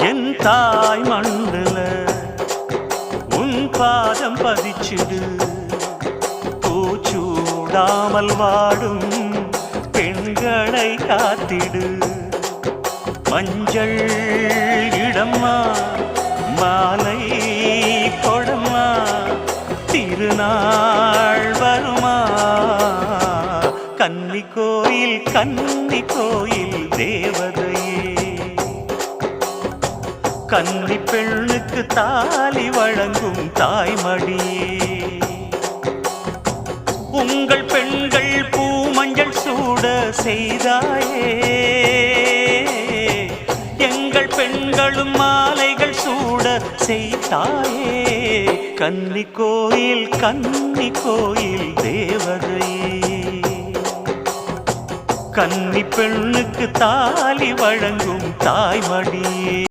என் தாய் மண்ணுல உன் பாதம் பதிச்சிடு. பூச்சூடாமல் வாடும் பெண்களை காத்திடு. மஞ்சள் இடம்மா மாலை கொடம்மா திருநாள் வருமா. கன்னி கோயில் தேவதையே, கன்னி பெண்ணுக்கு தாலி வழங்கும் தாய்மடியே. உங்கள் பெண்கள் பூ மஞ்சள் சூட செய்தாயே, எங்கள் பெண்களும் மாலைகள் சூட செய்தாயே. கன்னி கோயில் தேவதையே, கன்னி பெண்ணுக்கு தாலி வழங்கும் தாய்மடியே.